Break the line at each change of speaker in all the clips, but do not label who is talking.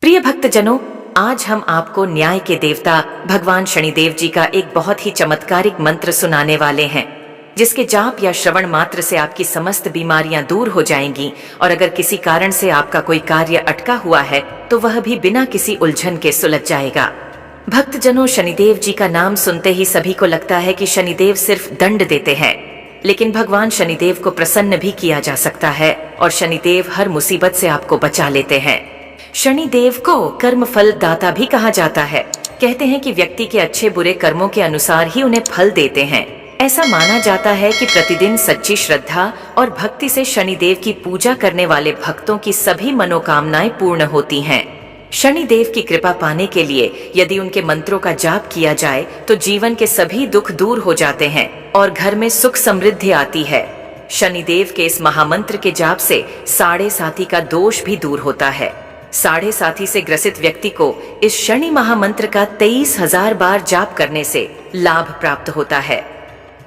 प्रिय भक्तजनों, आज हम आपको न्याय के देवता भगवान शनिदेव जी का एक बहुत ही चमत्कारिक मंत्र सुनाने वाले हैं, जिसके जाप या श्रवण मात्र से आपकी समस्त बीमारियां दूर हो जाएंगी। और अगर किसी कारण से आपका कोई कार्य अटका हुआ है तो वह भी बिना किसी उलझन के सुलझ जाएगा। भक्तजनों, शनिदेव जी का नाम सुनते ही सभी को लगता है कि शनिदेव सिर्फ दंड देते हैं, लेकिन भगवान शनिदेव को प्रसन्न भी किया जा सकता है और शनिदेव हर मुसीबत से आपको बचा लेते हैं। शनिदेव को कर्म फल दाता भी कहा जाता है। कहते हैं कि व्यक्ति के अच्छे बुरे कर्मों के अनुसार ही उन्हें फल देते हैं। ऐसा माना जाता है कि प्रतिदिन सच्ची श्रद्धा और भक्ति से शनिदेव की पूजा करने वाले भक्तों की सभी मनोकामनाएं पूर्ण होती हैं। शनिदेव की कृपा पाने के लिए यदि उनके मंत्रों का जाप किया जाए तो जीवन के सभी दुख दूर हो जाते हैं और घर में सुख समृद्धि आती है। शनिदेव के इस महामंत्र के जाप से साढ़े साथी का दोष भी दूर होता है। साढ़े साथी से ग्रसित व्यक्ति को इस शनि महामंत्र का 23,000 बार जाप करने से लाभ प्राप्त होता है।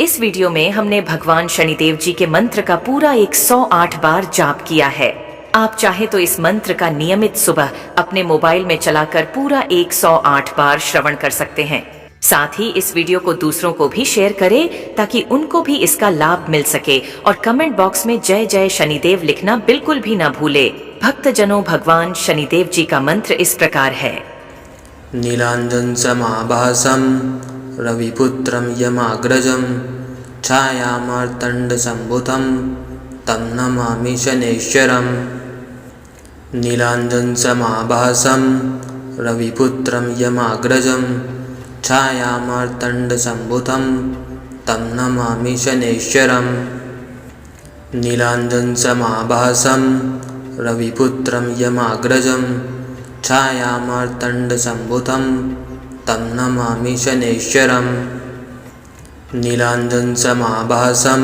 इस वीडियो में हमने भगवान शनिदेव जी के मंत्र का पूरा 108 बार जाप किया है। आप चाहे तो इस मंत्र का नियमित सुबह अपने मोबाइल में चलाकर पूरा 108 बार श्रवण कर सकते हैं। साथ ही इस वीडियो को दूसरों को भी शेयर करें ताकि उनको भी इसका लाभ मिल सके। और कमेंट बॉक्स में जय जय शनिदेव लिखना बिल्कुल भी ना भूले। भक्तजनों, भगवान शनिदेव जी का मंत्र इस प्रकार है।
नीलांजन समाभासम रविपुत्रम यमाग्रजम छायामार्तंड संभुतम तम नमामि शनैश्चरम। नीलांजन समाभासम रविपुत्रम यमाग्रजम छायामार्तंड संभुतम तम नमामि शनैश्चरम। नीलांजन समाभासम रविपुत्रम यमाग्रजम छायामार्तंड संभुतम तम नमामि शनैश्चरम। नीलांजन समाभासम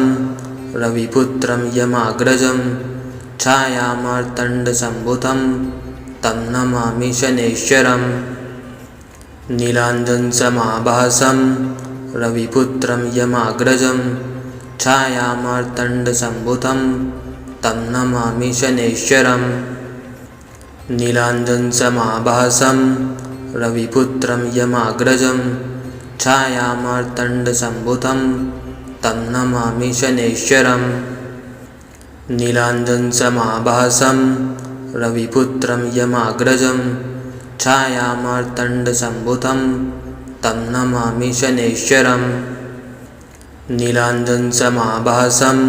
रविपुत्रम यमाग्रजम छायामार्तंड संभुतम तम नमामि शनैश्चरम। नीलांजन समाभासम रविपुत्रम यमाग्रजम छायामार्तंड संभुतम तम नमामि शनैश्चरम। नीलांजन समाभासम रविपुत्रम यमाग्रजम छायामार्तंड संभुतम तम नमामि शनैश्चरम। नीलांजन समाभासम रविपुत्रम यमाग्रजम छायामार्तंड संभुतम तम नमामि शनैश्चरम। नीलांजन समाभासम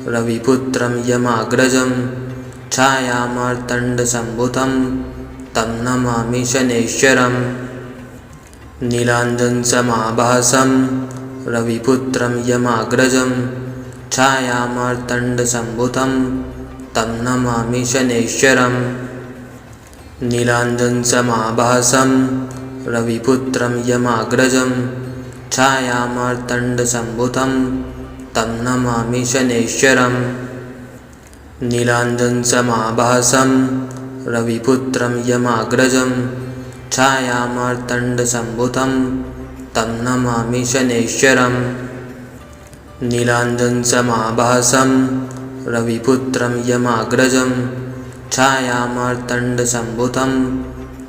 रविपुत्रम यमाग्रजम छायामार्तंड संभुतम तम नमामि शनैश्चरम। नीलांजन समाभासम रविपुत्रम यमाग्रजम छायामार्तंड संभुतम तम नमामि शनैश्चरम। नीलांजन समाभासम रविपुत्रम यमाग्रजम छायामार्तंड संभुतम तम नमामि शनैश्चरम। नीलांजन समाभासम रविपुत्रम यमाग्रजम छायामार्तंड संभुतम तम नमामि शनैश्चरम। नीलांजन समाभासम रविपुत्रम यमाग्रजम छायामार्तंड संभुतम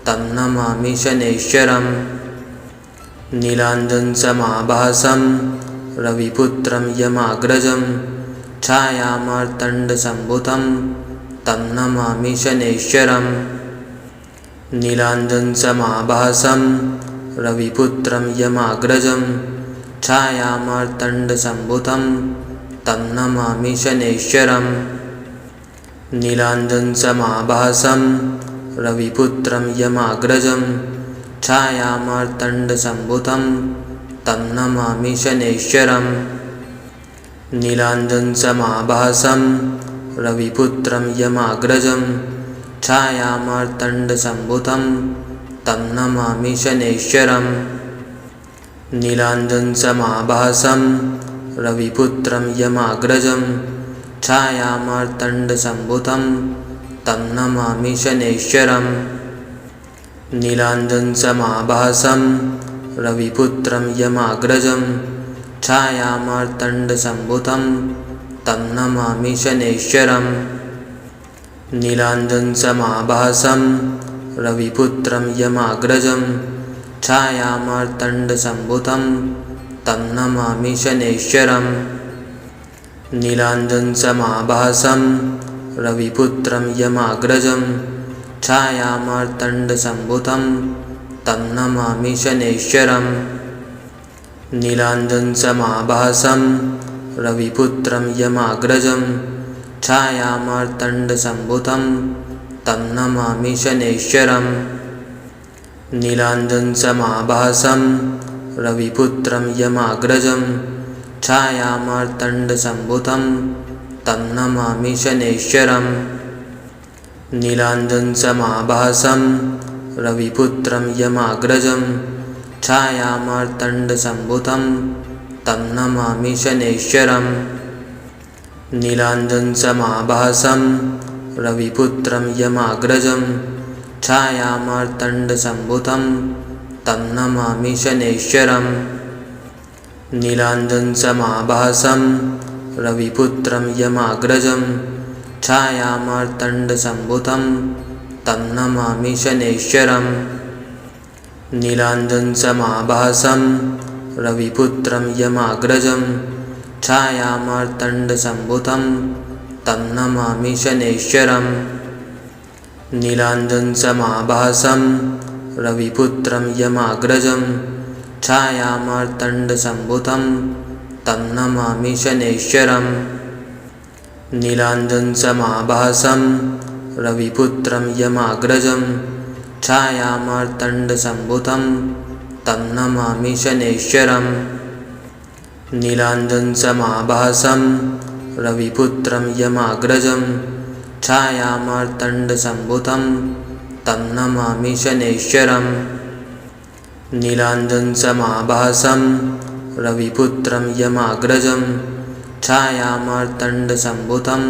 तम नमामि शनैश्चरम। नीलांजन समाभासम रविपुत्रम यमाग्रजम छायामार्तंड संभुतम तम नमामि शनैश्चरम। नीलांजन समाभासम रविपुत्रम यमाग्रजम छायामार्तंड संभुतम तम नमामि शनैश्चरम। नीलांजन समाभासम रविपुत्रम यमाग्रजम छायामार्तंड संभुतम तम नमामि शनैश्चरम। नीलांजन समाभासम रविपुत्रम यमाग्रजम छायामार्तंड संभुतम तम नमामि शनैश्चरम। नीलांजन समाभासम रविपुत्रम यमाग्रजम छायामार्तंड संभुतम तम नमामि शनैश्चरम। नीलांजन समाभासम रविपुत्रम यमाग्रजम छायामार्तंड संभुतम तम नमामि शनैश्चरम। नीलांजन समाभासम रविपुत्रं यमाग्रजं छायामार्तण्डसम्भुतं तं नमामि शनैश्चरम् नीलाञ्जनसमाभासं रविपुत्रं यमाग्रजं छायामार्तण्डसम्भुतं तं नमामि शनैश्चरम् नीलाञ्जनसमाभासं रविपुत्रं यमाग्रजं छायामार्तण्डसम्भुतं तं नमामि शनैश्चरम् नीलाञ्जनसमाभासं रविपुत्रं यमाग्रजं छायामार्तण्डसम्भुतं तं नमामि शनैश्चरम् नीलाञ्जनसमाभासं रविपुत्रं यमाग्रजं छायामार्तण्डसम्भुतं तं नमामि शनैश्चरम् नीलाञ्जनसमाभासं रविपुत्रं यमाग्रजं छायामार्तण्डसम्भुतं तं नमामि शनैश्चरम् नीलाञ्जनसमाभासं रविपुत्रं यमाग्रजं छायामार्तण्डसम्भुतं तं नमामि शनैश्चरम् नीलाञ्जनसमाभासं रविपुत्रं यमाग्रजं छायामार्तण्डसम्भुतं तं नमामि शनैश्चरम् नीलाञ्जनसमाभासं रविपुत्रं यमाग्रजं छायामार्तण्डसम्भुतं तं नमामि शनैश्चरम् नीलाञ्जनसमाभासं रविपुत्रं यमाग्रजं छायामार्तण्डसम्भुतं तं नमामि शनैश्चरम् नीलाञ्जनसमाभासं रविपुत्रं यमाग्रजं छायामार्तण्डसम्भुतं तं नमामि शनैश्चरम् नीलाञ्जनसमाभासं रविपुत्रं यमाग्रजं छायामार्तण्डसम्भुतं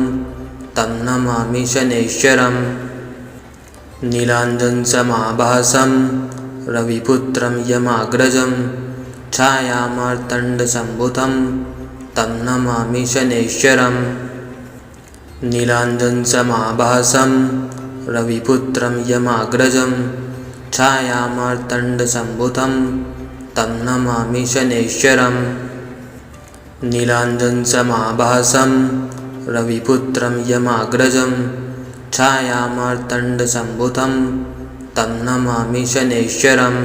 तं नमामि शनैश्चरम् नीलाञ्जनसमाभासं रविपुत्रं यमाग्रजं छायामार्तण्डसम्भुतं तं नमामि शनैश्चरम् नीलाञ्जनसमाभासं रविपुत्रं यमाग्रजं छायामार्तण्डसम्भुतं तं नमामि शनैश्चरम् नीलाञ्जनसमाभासं रविपुत्रं यमाग्रजं छायामार्तण्डसम्भुतं तं नमामि शनैश्चरम्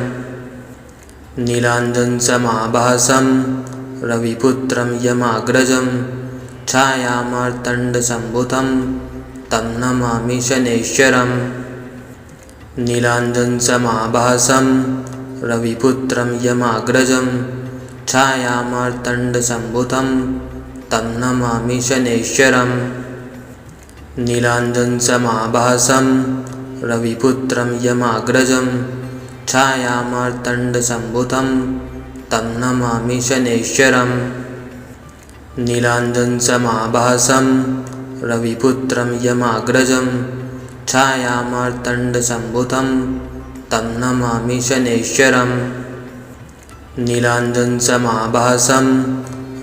नीलाञ्जनसमाभासं रविपुत्रं यमाग्रजं छायामार्तण्डसम्भुतं तं नमामि शनैश्चरम् नीलाञ्जनसमाभासं रविपुत्रं यमाग्रजं छायामार्तण्डसम्भुतं तं नमामि शनैश्चरम् नीलाञ्जनसमाभासं रविपुत्रं यमाग्रजं छायामार्तण्डसम्भुतं तं नमामि शनैश्चरम् नीलाञ्जनसमाभासं रविपुत्रं यमाग्रजं छायामार्तण्डसम्भुतं तं नमामि शनैश्चरम् नीलाञ्जनसमाभासं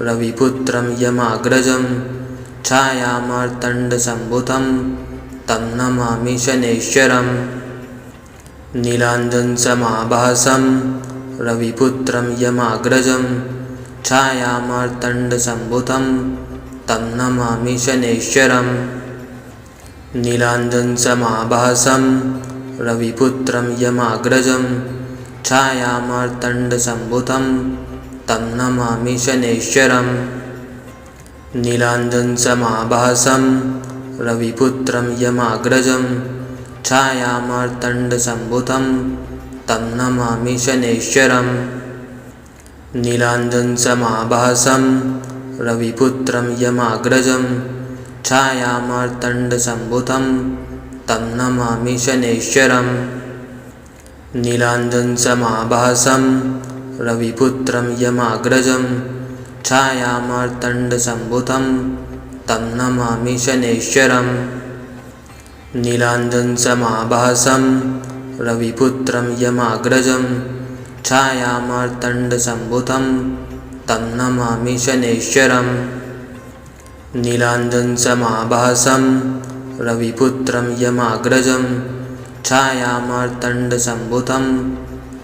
रविपुत्रं यमाग्रजं छायामार्तण्डसम्भुतं तं नमामि शनैश्चरम् नीलाञ्जनसमाभासं रविपुत्रं यमाग्रजं छायामार्तण्डसम्भुतं तं नमामि शनैश्चरम् नीलाञ्जनसमाभासं रविपुत्रं यमाग्रजं छायामार्तण्डसम्भुतं तं नमामि शनैश्चरम् नीलाञ्जनसमाभासं रविपुत्रं यमाग्रजं छायामार्तण्डसम्भुतं तं नमामि शनैश्चरम् नीलाञ्जनसमाभासं रविपुत्रं यमाग्रजं छायामार्तण्डसम्भुतं तं नमामि शनैश्चरम् नीलाञ्जनसमाभासं रविपुत्रं यमाग्रजं छायामार्तण्डसम्भुतं तं नमामि शनैश्चरम् नीलाञ्जनसमाभासं रविपुत्रं यमाग्रजं छायामार्तण्डसम्भुतं तं नमामि शनैश्चरम् नीलाञ्जनसमाभासं रविपुत्रं यमाग्रजं छायामार्तण्डसम्भुतं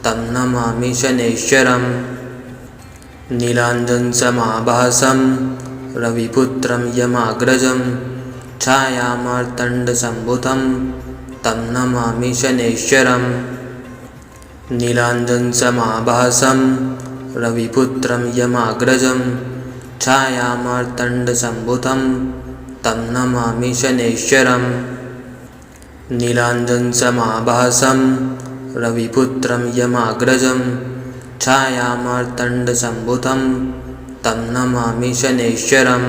तं नमामि शनैश्चरम् नीलाञ्जनसमाभासं रविपुत्रं यमाग्रजं छायामार्तण्डसम्भुतं तं नमामि शनैश्चरम् नीलाञ्जनसमाभासं रविपुत्रं यमाग्रजं छायामार्तण्डसम्भुतं तं नमामि शनैश्चरम् नीलाञ्जनसमाभासं रविपुत्रं यमाग्रजं छायामार्तण्डसम्भुतं तं नमामि शनैश्चरम्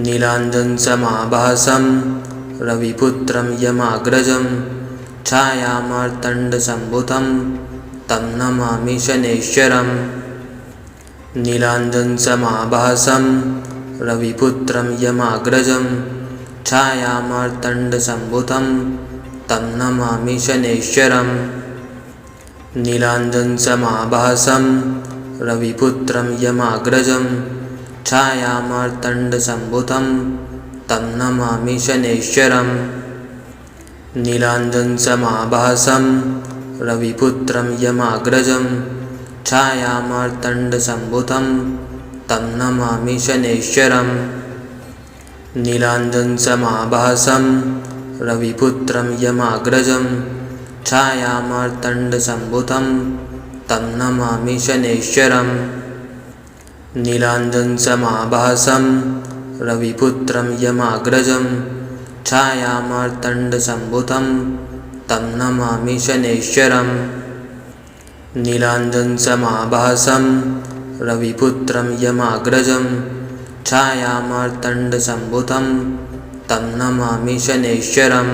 नीलाञ्जनसमाभासं रविपुत्रं यमाग्रजं छायामार्तण्डसम्भुतं तं नमामि शनैश्चरम् नीलाञ्जनसमाभासं रविपुत्रं यमाग्रजं छायामार्तण्डसम्भुतं तं नमामि शनैश्चरम् नीलाञ्जनसमाभासं रविपुत्रं यमाग्रजं छायामार्तण्डसम्भुतं तं नमामि शनैश्चरम् नीलाञ्जनसमाभासं रविपुत्रं यमाग्रजं छायामार्तण्डसम्भुतं तं नमामि शनैश्चरम् नीलाञ्जनसमाभासं रविपुत्रं यमाग्रजं छायामार्तण्डसम्भुतं तं नमामि शनैश्चरम् नीलाञ्जनसमाभासं रविपुत्रं यमाग्रजं छायामार्तण्डसम्भुतं तं नमामि शनैश्चरम् नीलाञ्जनसमाभासं रविपुत्रं यमाग्रजं छायामार्तण्डसम्भुतं तं नमामि शनैश्चरम्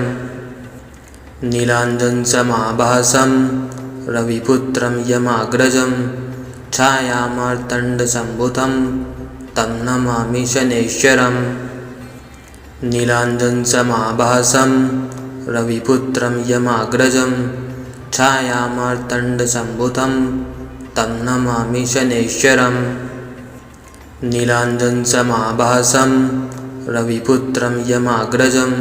नीलाञ्जनसमाभासं रविपुत्रं यमाग्रजं छायामार्तण्डसम्भुतं तं नमामि शनैश्चरम् नीलाञ्जनसमाभासं रविपुत्रं यमाग्रजं छायामार्तण्डसम्भुतं तं नमामि शनैश्चरम् नीलाञ्जनसमाभासं रविपुत्रं यमाग्रजं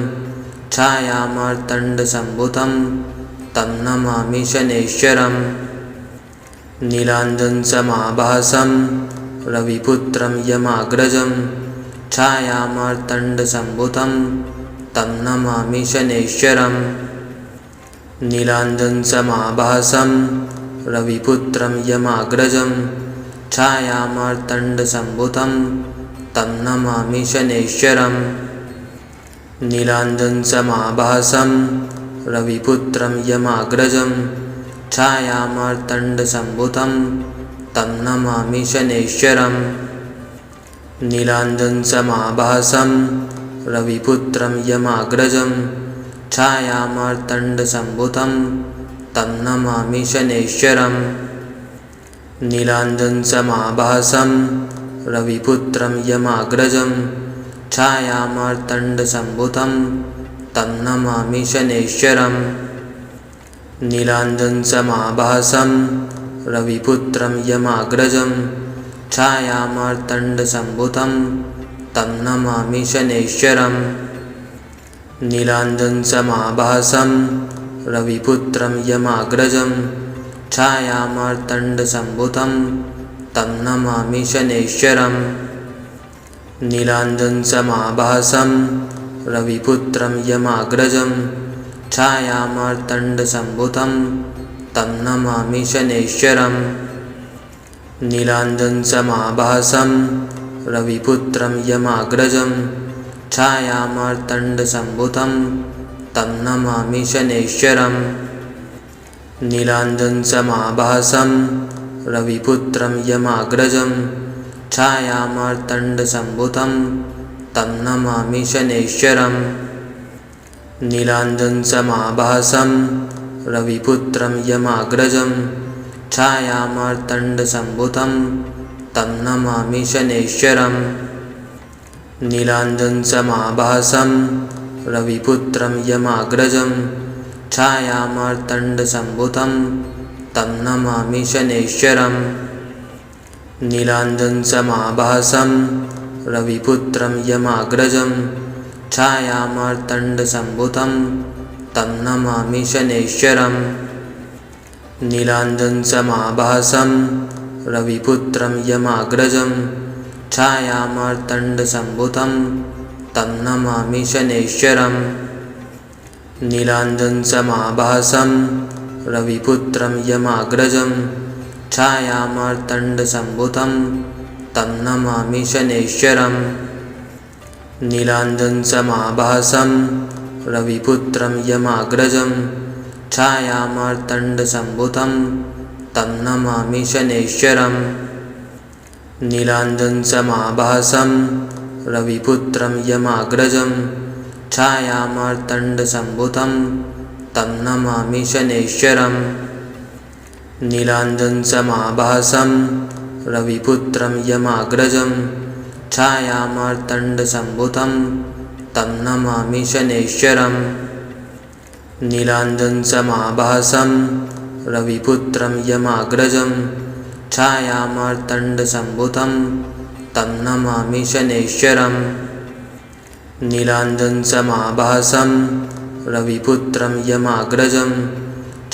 छायामार्तण्डसम्भुतं तं नमामि शनैश्चरम् नीलाञ्जनसमाभासं रविपुत्रं यमाग्रजं छायामार्तण्डसम्भुतं तं नमामि शनैश्चरम् नीलाञ्जनसमाभासं रविपुत्रं यमाग्रजं छायामार्तण्डसम्भुतं तं नमामि शनैश्चरम् नीलाञ्जनसमाभासं रविपुत्रं यमाग्रजं छायामार्तण्डसम्भुतं तं नमामि शनैश्चरम् नीलाञ्जनसमाभासं रविपुत्रं यमाग्रजं छायामार्तण्डसम्भुतं तं नमामि शनैश्चरम् नीलाञ्जनसमाभासं रविपुत्रं यमाग्रजं छायामार्तण्डसम्भुतं तं नमामि शनैश्चरम् नीलाञ्जनसमाभासं रविपुत्रं यमाग्रजं छायामार्तण्डसम्भुतं तं नमामि शनैश्चरम् नीलाञ्जनसमाभासं रविपुत्रं यमाग्रजं छायामार्तण्डसम्भुतं तं नमामि शनैश्चरम् नीलाञ्जनसमाभासं रविपुत्रं यमाग्रजं छायामार्तण्डसम्भुतं तं नमामि शनैश्चरम् नीलाञ्जनसमाभासं रविपुत्रं यमाग्रजं छायामार्तण्डसम्भुतं तं नमामि शनैश्चरम् नीलाञ्जनसमाभासं रविपुत्रं यमाग्रजं छायामार्तण्डसम्भुतं तं नमामि शनैश्चरम् नीलाञ्जनसमाभासं रविपुत्रं यमाग्रजं छायामार्तण्डसम्भुतं तं नमामि शनैश्चरम् नीलाञ्जनसमाभासं रविपुत्रं यमाग्रजं छायामार्तण्डसम्भुतं तं नमामि शनैश्चरम् नीलाञ्जनसमाभासं रविपुत्रं यमाग्रजं छायामार्तण्डसम्भुतं तं नमामि शनैश्चरम् नीलाञ्जनसमाभासं रविपुत्रं यमाग्रजं छायामार्तण्डसम्भुतं तं नमामि शनैश्चरम् नीलाञ्जनसमाभासं रविपुत्रं यमाग्रजं छायामार्तण्डसम्भुतं तं नमामि शनैश्चरम् नीलाञ्जनसमाभासं रविपुत्रं यमाग्रजं छायामार्तण्डसम्भुतं तं नमामि शनैश्चरम् नीलाञ्जनसमाभासं रविपुत्रं यमाग्रजं छायामार्तण्डसम्भुतं तं नमामि शनैश्चरम् नीलाञ्जनसमाभासं रविपुत्रं यमाग्रजं छायामार्तण्डसम्भुतं तं नमामि शनैश्चरम् नीलाञ्जनसमाभासं रविपुत्रं यमाग्रजं छायामार्तण्डसम्भुतं तं नमामि शनैश्चरम् नीलाञ्जनसमाभासं रविपुत्रं यमाग्रजं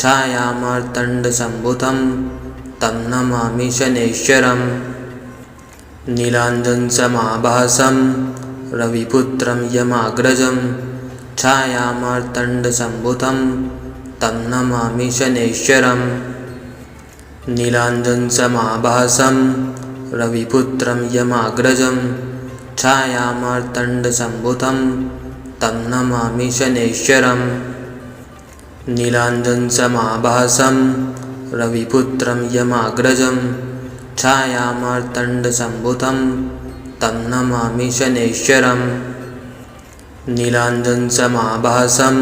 छायामार्तण्डसम्भुतं तं नमामि शनैश्चरम् नीलाञ्जनसमाभासं रविपुत्रं यमाग्रजं छायामार्तण्डसम्भुतं तं नमामि शनैश्चरम् नीलाञ्जनसमाभासं रविपुत्रं यमाग्रजं छायामार्तण्डसम्भुतं तं नमामि शनैश्चरम् नीलाञ्जनसमाभासं रविपुत्रं यमाग्रजं छायामार्तण्डसम्भुतं तं नमामि शनैश्चरम् नीलाञ्जनसमाभासं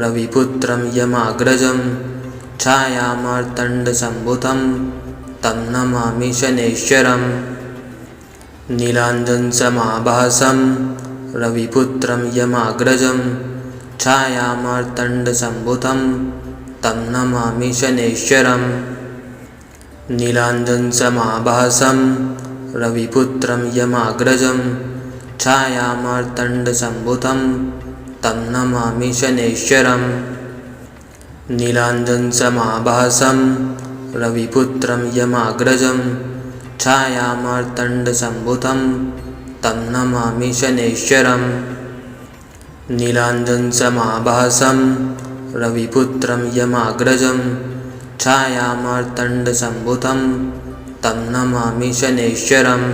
रविपुत्रं यमाग्रजं छायामार्तण्डसम्भुतं तं नमामि शनैश्चरम् नीलाञ्जनसमाभासं रविपुत्रं यमाग्रजं छायामार्तण्डसम्भुतं तं नमामि शनैश्चरम् नीलाञ्जनसमाभासं रविपुत्रं यमाग्रजं छायामार्तण्डसम्भुतं तं नमामि शनैश्चरम् नीलाञ्जनसमाभासं रविपुत्रं यमाग्रजं छायामार्तण्डसम्भुतं तं नमामि शनैश्चरम् नीलाञ्जनसमाभासं रविपुत्रं यमाग्रजं छायामार्तण्डसम्भुतं तं नमामि शनैश्चरम्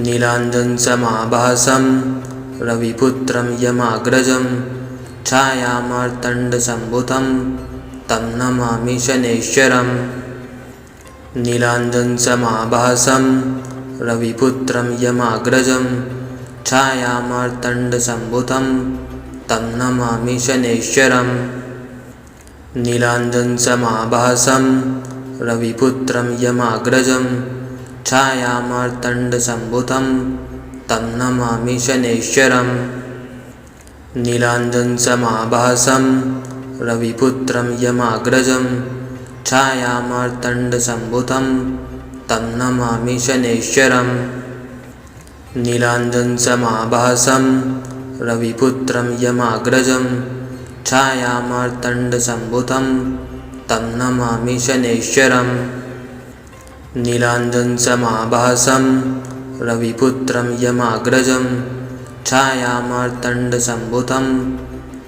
नीलाञ्जनसमाभासं रविपुत्रं यमाग्रजं छायामार्तण्डसम्भुतं तं नमामि शनैश्चरम् नीलाञ्जनसमाभासं रविपुत्रं यमाग्रजं छायामार्तण्डसम्भुतं तं नमामि शनैश्चरम् नीलाञ्जनसमाभासं रविपुत्रं यमाग्रजं छायामार्तण्डसम्भुतं तं नमामि शनैश्चरम् नीलाञ्जनसमाभासं रविपुत्रं यमाग्रजं छायामार्तण्डसम्भुतं तं नमामि शनैश्चरम् नीलाञ्जनसमाभासं रविपुत्रं यमाग्रजं छायामार्तण्डसम्भुतं तं नमामि शनैश्चरम् नीलाञ्जनसमाभासं रविपुत्रं यमाग्रजं छायामार्तण्डसम्भुतं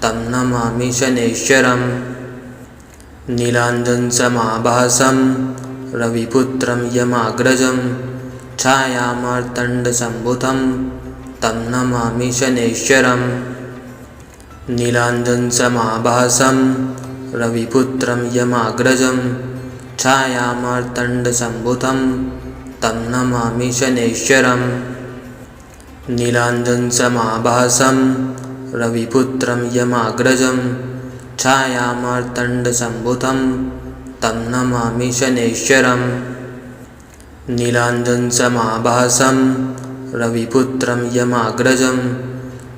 तं नमामि शनैश्चरम् नीलाञ्जनसमाभासं रविपुत्रं यमाग्रजं छायामार्तण्डसम्भुतं तं नमामि शनैश्चरम् नीलाञ्जनसमाभासं रविपुत्रं यमाग्रजं छायामार्तण्डसम्भुतं तं नमामि शनैश्चरम् नीलाञ्जनसमाभासं रविपुत्रं यमाग्रजं छायामार्तण्डसम्भुतं तं नमामि शनैश्चरम् नीलाञ्जनसमाभासं रविपुत्रं यमाग्रजं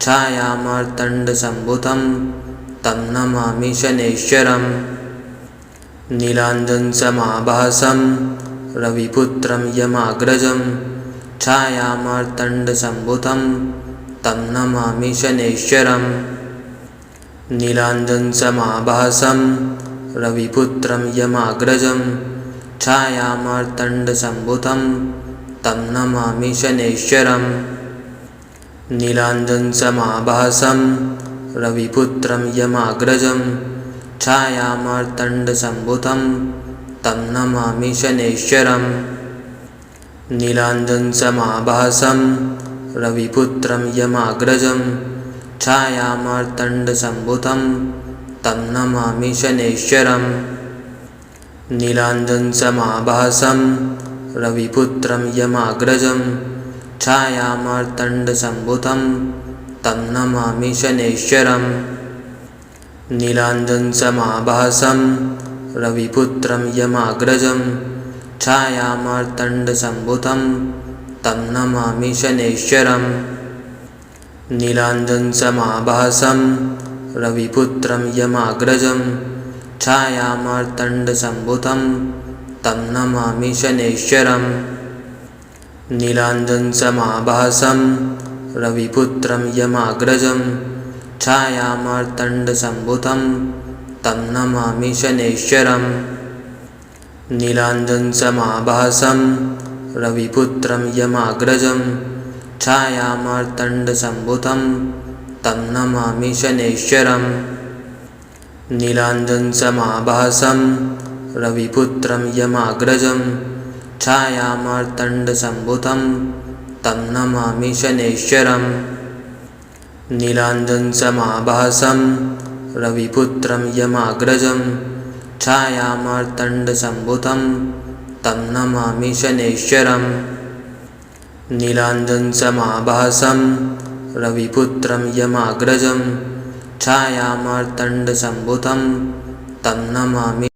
छायामार्तण्डसम्भुतं तं नमामि शनैश्चरम् नीलाञ्जनसमाभासं रविपुत्रं यमाग्रजं छायामार्तण्डसम्भुतं तं नमामि शनैश्चरम् नीलाञ्जनसमाभासं रविपुत्रं यमाग्रजं छायामार्तण्डसम्भुतं तं नमामि शनैश्चरम् नीलाञ्जनसमाभासं रविपुत्रं यमाग्रजं छायामार्तण्डसम्भुतं तं नमामि शनैश्चरम् नीलाञ्जनसमाभासं रविपुत्रं यमाग्रजं छायामार्तण्डसम्भुतं तं नमामि शनैश्चरम् नीलाञ्जनसमाभासं रविपुत्रं यमाग्रजं छायामार्तण्डसम्भुतं तं नमामि शनैश्चरम् नीलाञ्जनसमाभासं रविपुत्रं यमाग्रजं छायामार्तण्डसम्भुतं तं नमामि शनैश्चरम् नीलाञ्जनसमाभासं रविपुत्रं यमाग्रजं छायामार्तण्डसम्भुतं तं नमामि शनैश्चरम् नीलाञ्जनसमाभासं रविपुत्रं यमाग्रजं छायामार्तण्डसम्भुतं तं नमामि शनैश्चरम् नीलाञ्जनसमाभासं रविपुत्रं यमाग्रजं छायामार्तण्डसम्भुतं तं नमामि शनैश्चरम् नीलाञ्जनसमाभासं रविपुत्रं यमाग्रजं छायामार्तण्डसम्भुतं तं नमामि शनैश्चरम् नीलाञ्जनसमाभासं रविपुत्रं यमाग्रजं छायामार्तण्डसम्भुतं तं नमामि शनैश्चरम् नीलाञ्जनसमाभासं रविपुत्रं यमाग्रजं छायामार्तण्डसम्भुतं तं नमामि